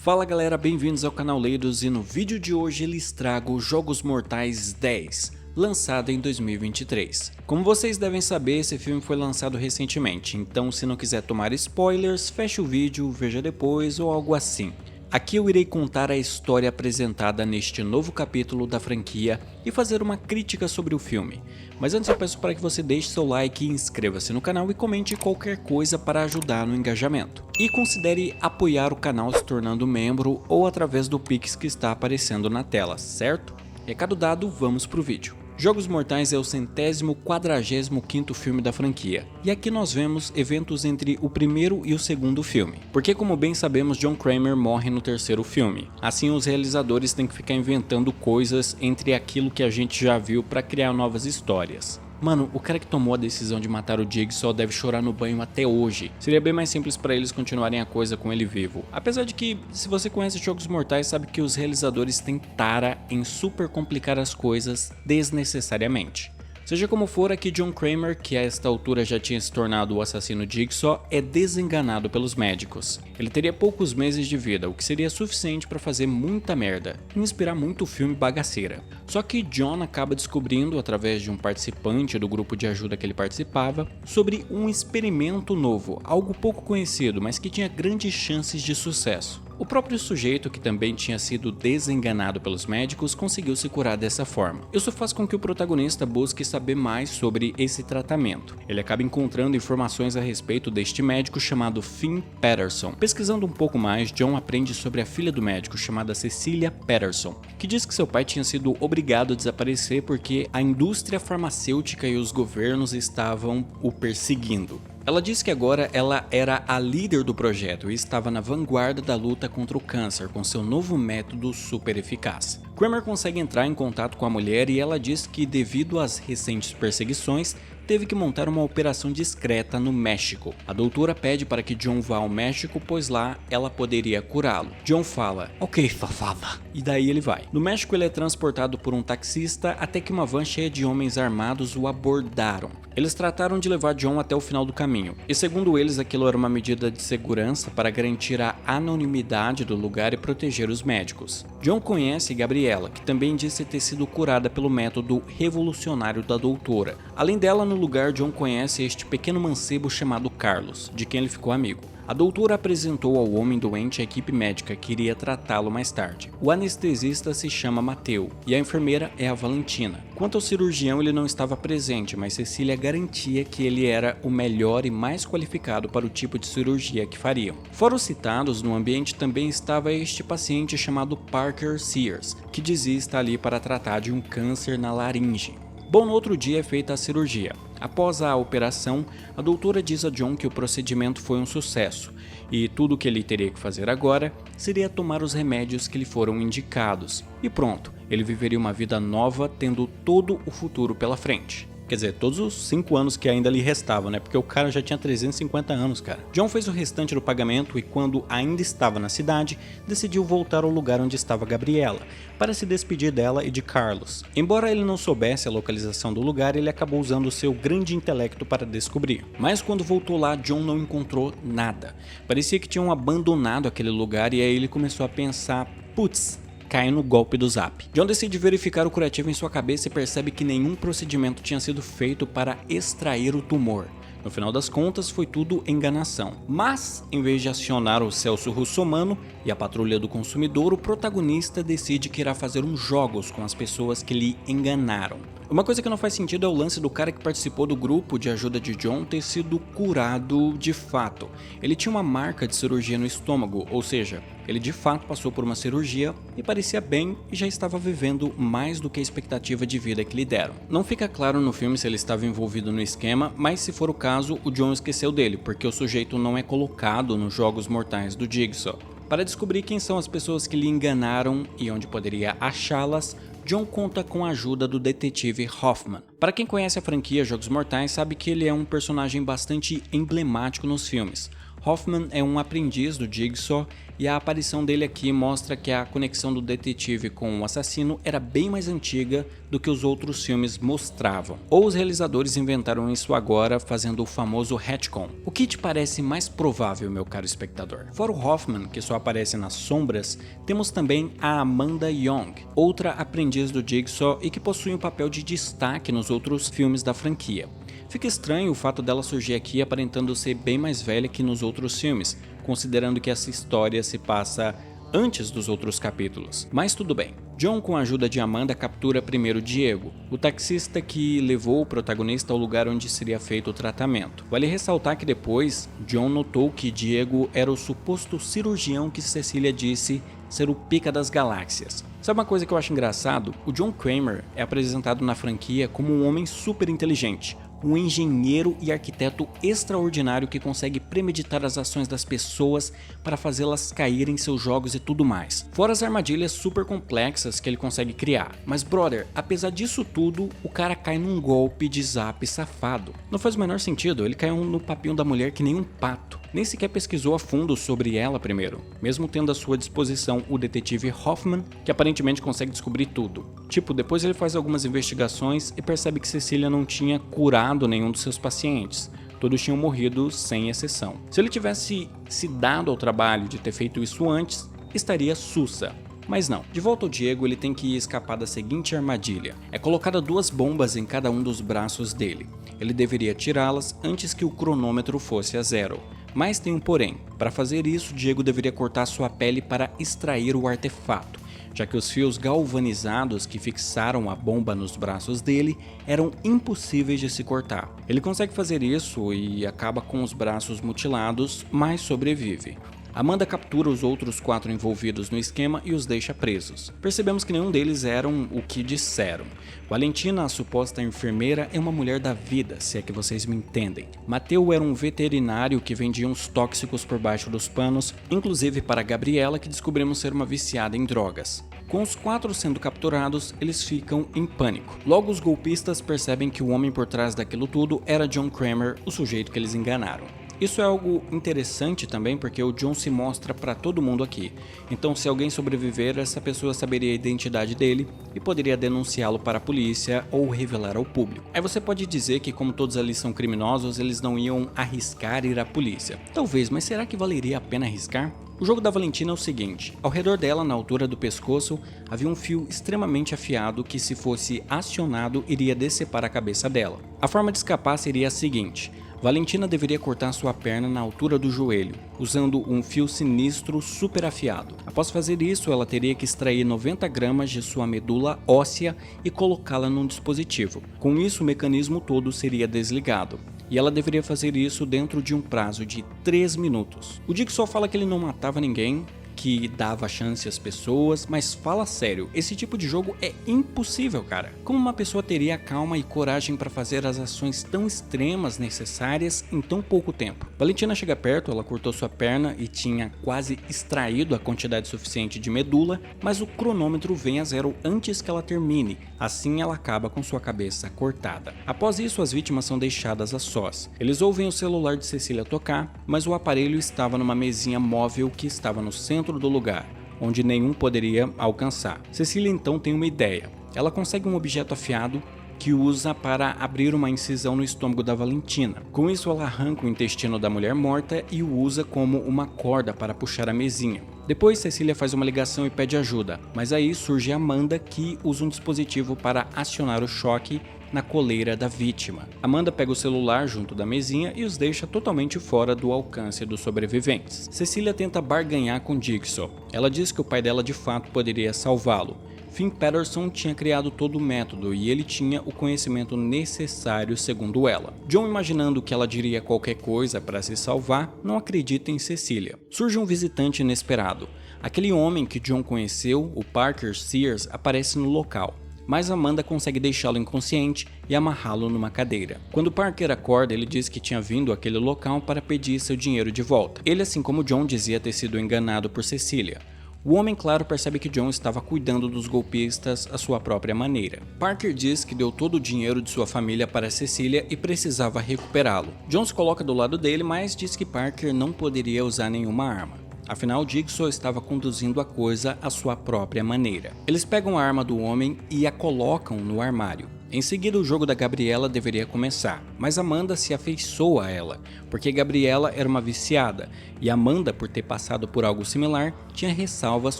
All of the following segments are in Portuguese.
Fala galera, bem-vindos ao canal Leidos e no vídeo de hoje lhes trago Jogos Mortais 10, lançado em 2023. Como vocês devem saber, esse filme foi lançado recentemente, então se não quiser tomar spoilers, feche o vídeo, veja depois ou algo assim. Aqui eu irei contar a história apresentada neste novo capítulo da franquia e fazer uma crítica sobre o filme. Mas antes eu peço para que você deixe seu like, inscreva-se no canal e comente qualquer coisa para ajudar no engajamento. E considere apoiar o canal se tornando membro ou através do Pix que está aparecendo na tela, certo? Recado dado, vamos pro vídeo. Jogos Mortais é o 145º filme da franquia, e aqui nós vemos eventos entre o primeiro e o segundo filme, porque como bem sabemos John Kramer morre no terceiro filme, assim os realizadores têm que ficar inventando coisas entre aquilo que a gente já viu para criar novas histórias. Mano, o cara que tomou a decisão de matar o Jigsaw deve chorar no banho até hoje. Seria bem mais simples para eles continuarem a coisa com ele vivo. Apesar de que, se você conhece Jogos Mortais, sabe que os realizadores têm tara em super complicar as coisas desnecessariamente. Seja como for, aqui John Kramer, que a esta altura já tinha se tornado o assassino Jigsaw, é desenganado pelos médicos. Ele teria poucos meses de vida, o que seria suficiente para fazer muita merda e inspirar muito o filme bagaceira. Só que John acaba descobrindo, através de um participante do grupo de ajuda que ele participava, sobre um experimento novo, algo pouco conhecido, mas que tinha grandes chances de sucesso. O próprio sujeito, que também tinha sido desenganado pelos médicos, conseguiu se curar dessa forma. Isso faz com que o protagonista busque saber mais sobre esse tratamento. Ele acaba encontrando informações a respeito deste médico chamado Finn Patterson. Pesquisando um pouco mais, John aprende sobre a filha do médico, chamada Cecilia Patterson, que diz que seu pai tinha sido obrigado a desaparecer porque a indústria farmacêutica e os governos estavam o perseguindo. Ela disse que agora ela era a líder do projeto e estava na vanguarda da luta contra o câncer com seu novo método super eficaz. Kramer consegue entrar em contato com a mulher e ela diz que, devido às recentes perseguições, teve que montar uma operação discreta no México. A doutora pede para que John vá ao México, pois lá ela poderia curá-lo. John fala, ok, safada, e daí ele vai. No México ele é transportado por um taxista até que uma van cheia de homens armados o abordaram. Eles trataram de levar John até o final do caminho, e segundo eles aquilo era uma medida de segurança para garantir a anonimidade do lugar e proteger os médicos. John conhece Gabriela, que também disse ter sido curada pelo método revolucionário da doutora. Além dela, no lugar, John conhece este pequeno mancebo chamado Carlos, de quem ele ficou amigo. A doutora apresentou ao homem doente a equipe médica que iria tratá-lo mais tarde. O anestesista se chama Mateu e a enfermeira é a Valentina. Quanto ao cirurgião, ele não estava presente, mas Cecília garantia que ele era o melhor e mais qualificado para o tipo de cirurgia que fariam. Fora os citados, no ambiente também estava este paciente chamado Parker Sears, que dizia estar ali para tratar de um câncer na laringe. Bom, no outro dia é feita a cirurgia. Após a operação, a doutora diz a John que o procedimento foi um sucesso e tudo o que ele teria que fazer agora seria tomar os remédios que lhe foram indicados. E pronto, ele viveria uma vida nova, tendo todo o futuro pela frente. Quer dizer, todos os 5 anos que ainda lhe restavam, né? Porque o cara já tinha 350 anos, cara. John fez o restante do pagamento e, quando ainda estava na cidade, decidiu voltar ao lugar onde estava Gabriela, para se despedir dela e de Carlos. Embora ele não soubesse a localização do lugar, ele acabou usando o seu grande intelecto para descobrir. Mas quando voltou lá, John não encontrou nada. Parecia que tinham abandonado aquele lugar e aí ele começou a pensar, putz, cai no golpe do Zap. John decide verificar o curativo em sua cabeça e percebe que nenhum procedimento tinha sido feito para extrair o tumor. No final das contas, foi tudo enganação. Mas, em vez de acionar o Celso Russomano e a Patrulha do Consumidor, o protagonista decide que irá fazer uns jogos com as pessoas que lhe enganaram. Uma coisa que não faz sentido é o lance do cara que participou do grupo de ajuda de John ter sido curado de fato. Ele tinha uma marca de cirurgia no estômago, ou seja, ele de fato passou por uma cirurgia e parecia bem e já estava vivendo mais do que a expectativa de vida que lhe deram. Não fica claro no filme se ele estava envolvido no esquema, mas se for o caso, o John esqueceu dele, porque o sujeito não é colocado nos Jogos Mortais do Jigsaw. Para descobrir quem são as pessoas que lhe enganaram e onde poderia achá-las, John conta com a ajuda do detetive Hoffman. Para quem conhece a franquia Jogos Mortais, sabe que ele é um personagem bastante emblemático nos filmes. Hoffman é um aprendiz do Jigsaw e a aparição dele aqui mostra que a conexão do detetive com o assassino era bem mais antiga do que os outros filmes mostravam. Ou os realizadores inventaram isso agora fazendo o famoso retcon. O que te parece mais provável, meu caro espectador? Fora o Hoffman, que só aparece nas sombras, temos também a Amanda Young, outra aprendiz do Jigsaw e que possui um papel de destaque nos outros filmes da franquia. Fica estranho o fato dela surgir aqui aparentando ser bem mais velha que nos outros filmes, considerando que essa história se passa antes dos outros capítulos. Mas tudo bem. John, com a ajuda de Amanda, captura primeiro Diego, o taxista que levou o protagonista ao lugar onde seria feito o tratamento. Vale ressaltar que depois, John notou que Diego era o suposto cirurgião que Cecília disse ser o pica das galáxias. Sabe uma coisa que eu acho engraçado? O John Kramer é apresentado na franquia como um homem super inteligente, um engenheiro e arquiteto extraordinário que consegue premeditar as ações das pessoas para fazê-las cair em seus jogos e tudo mais. Fora as armadilhas super complexas que ele consegue criar. Mas brother, apesar disso tudo, o cara cai num golpe de zap safado. Não faz o menor sentido, ele caiu no papinho da mulher que nem um pato. Nem sequer pesquisou a fundo sobre ela primeiro, mesmo tendo à sua disposição o detetive Hoffman, que aparentemente consegue descobrir tudo. Tipo, depois ele faz algumas investigações e percebe que Cecília não tinha curado nenhum dos seus pacientes. Todos tinham morrido sem exceção. Se ele tivesse se dado ao trabalho de ter feito isso antes, estaria sussa. Mas não, de volta ao Diego, ele tem que escapar da seguinte armadilha. É colocada 2 bombas em cada um dos braços dele. Ele deveria tirá-las antes que o cronômetro fosse a 0. Mas tem um porém. Para fazer isso, Diego deveria cortar sua pele para extrair o artefato, já que os fios galvanizados que fixaram a bomba nos braços dele eram impossíveis de se cortar. Ele consegue fazer isso e acaba com os braços mutilados, mas sobrevive. Amanda captura os outros 4 envolvidos no esquema e os deixa presos. Percebemos que nenhum deles eram o que disseram. Valentina, a suposta enfermeira, é uma mulher da vida, se é que vocês me entendem. Mateu era um veterinário que vendia uns tóxicos por baixo dos panos, inclusive para Gabriela, que descobrimos ser uma viciada em drogas. Com os 4 sendo capturados, eles ficam em pânico. Logo, os golpistas percebem que o homem por trás daquilo tudo era John Kramer, o sujeito que eles enganaram. Isso é algo interessante também porque o John se mostra para todo mundo aqui, então se alguém sobreviver, essa pessoa saberia a identidade dele e poderia denunciá-lo para a polícia ou revelar ao público. Aí você pode dizer que como todos ali são criminosos, eles não iam arriscar ir à polícia. Talvez, mas será que valeria a pena arriscar? O jogo da Valentina é o seguinte, ao redor dela, na altura do pescoço, havia um fio extremamente afiado que, se fosse acionado, iria decepar a cabeça dela. A forma de escapar seria a seguinte: Valentina deveria cortar sua perna na altura do joelho, usando um fio sinistro super afiado. Após fazer isso, ela teria que extrair 90 gramas de sua medula óssea e colocá-la num dispositivo. Com isso, o mecanismo todo seria desligado. E ela deveria fazer isso dentro de um prazo de 3 minutos. O Jigsaw fala que ele não matava ninguém, que dava chance às pessoas, mas fala sério, esse tipo de jogo é impossível, cara. Como uma pessoa teria calma e coragem para fazer as ações tão extremas necessárias em tão pouco tempo? Valentina chega perto, ela cortou sua perna e tinha quase extraído a quantidade suficiente de medula, mas o cronômetro vem a 0 antes que ela termine, assim ela acaba com sua cabeça cortada. Após isso, as vítimas são deixadas a sós. Eles ouvem o celular de Cecília tocar, mas o aparelho estava numa mesinha móvel que estava no centro do lugar, onde nenhum poderia alcançar. Cecília então tem uma ideia. Ela consegue um objeto afiado que usa para abrir uma incisão no estômago da Valentina. Com isso, ela arranca o intestino da mulher morta e o usa como uma corda para puxar a mesinha. Depois, Cecília faz uma ligação e pede ajuda, mas aí surge Amanda, que usa um dispositivo para acionar o choque na coleira da vítima. Amanda pega o celular junto da mesinha e os deixa totalmente fora do alcance dos sobreviventes. Cecília tenta barganhar com Jigsaw. Ela diz que o pai dela de fato poderia salvá-lo. Finn Patterson tinha criado todo o método e ele tinha o conhecimento necessário, segundo ela. John, imaginando que ela diria qualquer coisa para se salvar, não acredita em Cecília. Surge um visitante inesperado. Aquele homem que John conheceu, o Parker Sears, aparece no local, mas Amanda consegue deixá-lo inconsciente e amarrá-lo numa cadeira. Quando Parker acorda, ele diz que tinha vindo àquele local para pedir seu dinheiro de volta. Ele, assim como John, dizia ter sido enganado por Cecília. O homem, claro, percebe que John estava cuidando dos golpistas à sua própria maneira. Parker diz que deu todo o dinheiro de sua família para Cecília e precisava recuperá-lo. John se coloca do lado dele, mas diz que Parker não poderia usar nenhuma arma. Afinal, Jigsaw estava conduzindo a coisa à sua própria maneira. Eles pegam a arma do homem e a colocam no armário. Em seguida, o jogo da Gabriela deveria começar, mas Amanda se afeiçoa a ela, porque Gabriela era uma viciada, e Amanda, por ter passado por algo similar, tinha ressalvas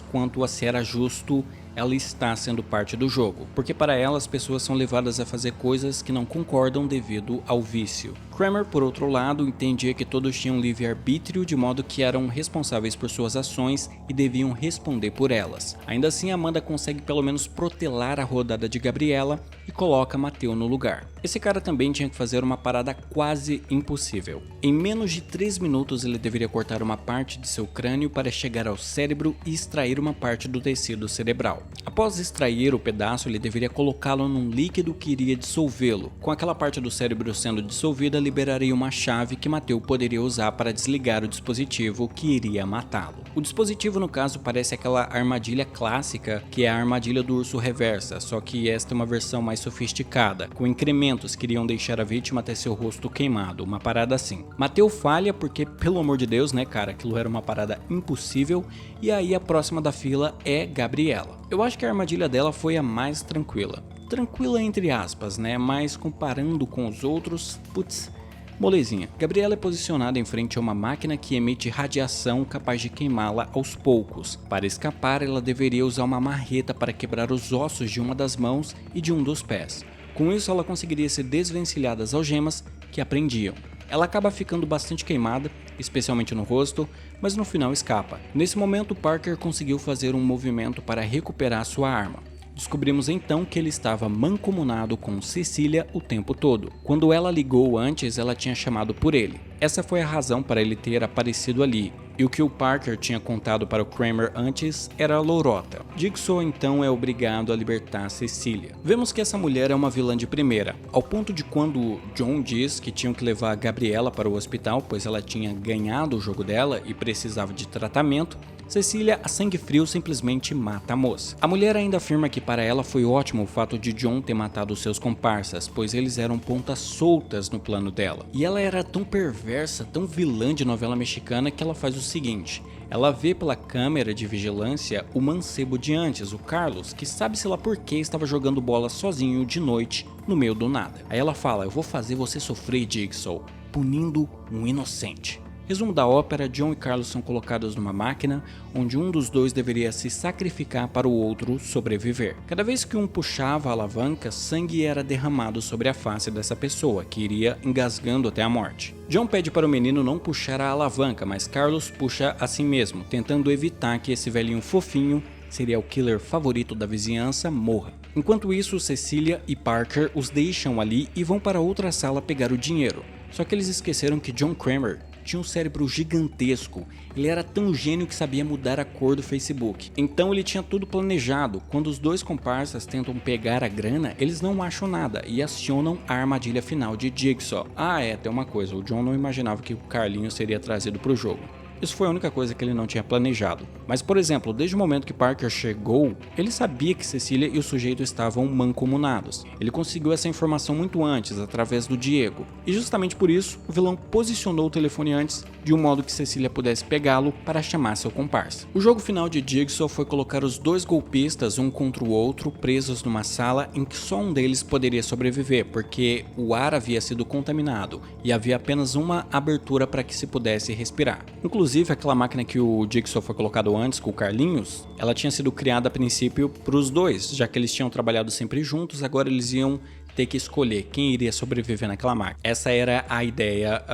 quanto a se era justo ela está sendo parte do jogo, porque para ela as pessoas são levadas a fazer coisas que não concordam devido ao vício. Kramer, por outro lado, entendia que todos tinham livre-arbítrio, de modo que eram responsáveis por suas ações e deviam responder por elas. Ainda assim, Amanda consegue pelo menos protelar a rodada de Gabriela e coloca Mateo no lugar. Esse cara também tinha que fazer uma parada quase impossível. Em menos de 3 minutos ele deveria cortar uma parte de seu crânio para chegar ao cérebro e extrair uma parte do tecido cerebral. Após extrair o pedaço, ele deveria colocá-lo num líquido que iria dissolvê-lo. Com aquela parte do cérebro sendo dissolvida, liberaria uma chave que Mateo poderia usar para desligar o dispositivo que iria matá-lo. O dispositivo, no caso, parece aquela armadilha clássica, que é a armadilha do urso reversa, só que esta é uma versão mais sofisticada, com incrementos que iriam deixar a vítima ter seu rosto queimado, uma parada assim. Mateo falha porque, pelo amor de Deus, né cara, aquilo era uma parada impossível, e aí a próxima da fila é Gabriela. Eu acho que a armadilha dela foi a mais tranquila. Tranquila entre aspas, né, mas comparando com os outros, putz, molezinha. Gabriela é posicionada em frente a uma máquina que emite radiação capaz de queimá-la aos poucos. Para escapar, ela deveria usar uma marreta para quebrar os ossos de uma das mãos e de um dos pés. Com isso, ela conseguiria se desvencilhar das algemas que a prendiam. Ela acaba ficando bastante queimada, especialmente no rosto, mas no final escapa. Nesse momento, Parker conseguiu fazer um movimento para recuperar sua arma. Descobrimos então que ele estava mancomunado com Cecília o tempo todo. Quando ela ligou antes, ela tinha chamado por ele. Essa foi a razão para ele ter aparecido ali. E o que o Parker tinha contado para o Kramer antes era a lorota. Jigsaw então é obrigado a libertar Cecília. Vemos que essa mulher é uma vilã de primeira, ao ponto de quando John diz que tinham que levar a Gabriela para o hospital, pois ela tinha ganhado o jogo dela e precisava de tratamento, Cecília, a sangue frio, simplesmente mata a moça. A mulher ainda afirma que para ela foi ótimo o fato de John ter matado seus comparsas, pois eles eram pontas soltas no plano dela. E ela era tão perversa, tão vilã de novela mexicana, que ela faz o seguinte: ela vê pela câmera de vigilância o mancebo de antes, o Carlos, que sabe-se lá por que estava jogando bola sozinho de noite no meio do nada. Aí ela fala: eu vou fazer você sofrer, Jigsaw, punindo um inocente. Resumo da ópera: John e Carlos são colocados numa máquina, onde um dos dois deveria se sacrificar para o outro sobreviver. Cada vez que um puxava a alavanca, sangue era derramado sobre a face dessa pessoa, que iria engasgando até a morte. John pede para o menino não puxar a alavanca, mas Carlos puxa a si mesmo, tentando evitar que esse velhinho fofinho, serial killer favorito da vizinhança, morra. Enquanto isso, Cecília e Parker os deixam ali e vão para outra sala pegar o dinheiro. Só que eles esqueceram que John Kramer tinha um cérebro gigantesco. Ele era tão gênio que sabia mudar a cor do Facebook. Então ele tinha tudo planejado. Quando os dois comparsas tentam pegar a grana, eles não acham nada e acionam a armadilha final de Jigsaw. Ah, tem uma coisa: o John não imaginava que o Carlinho seria trazido para o jogo. Isso foi a única coisa que ele não tinha planejado. Mas, por exemplo, desde o momento que Parker chegou, ele sabia que Cecília e o sujeito estavam mancomunados. Ele conseguiu essa informação muito antes, através do Diego. E justamente por isso, o vilão posicionou o telefone antes, de um modo que Cecília pudesse pegá-lo para chamar seu comparsa. O jogo final de Jigsaw foi colocar os dois golpistas um contra o outro, presos numa sala em que só um deles poderia sobreviver, porque o ar havia sido contaminado e havia apenas uma abertura para que se pudesse respirar. Inclusive, aquela máquina que o Jigsaw foi colocado antes, com o Carlinhos, ela tinha sido criada a princípio para os dois, já que eles tinham trabalhado sempre juntos. Agora eles iam ter que escolher quem iria sobreviver naquela máquina. Essa era a ideia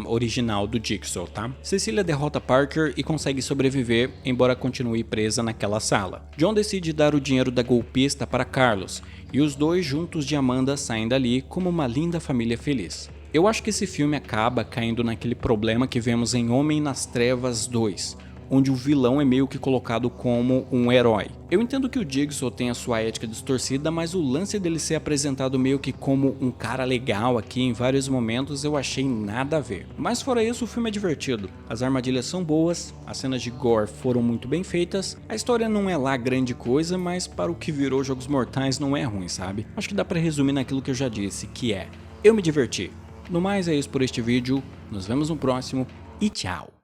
original do Jigsaw, tá? Cecília derrota Parker e consegue sobreviver, embora continue presa naquela sala. John decide dar o dinheiro da golpista para Carlos, e os dois juntos de Amanda saem dali como uma linda família feliz. Eu acho que esse filme acaba caindo naquele problema que vemos em Homem nas Trevas 2, onde o vilão é meio que colocado como um herói. Eu entendo que o Jigsaw tem a sua ética distorcida, mas o lance dele ser apresentado meio que como um cara legal aqui em vários momentos eu achei nada a ver. Mas fora isso, o filme é divertido. As armadilhas são boas, as cenas de gore foram muito bem feitas, a história não é lá grande coisa, mas para o que virou Jogos Mortais não é ruim, sabe? Acho que dá pra resumir naquilo que eu já disse, que é: eu me diverti. No mais é isso por este vídeo, nos vemos no próximo e tchau!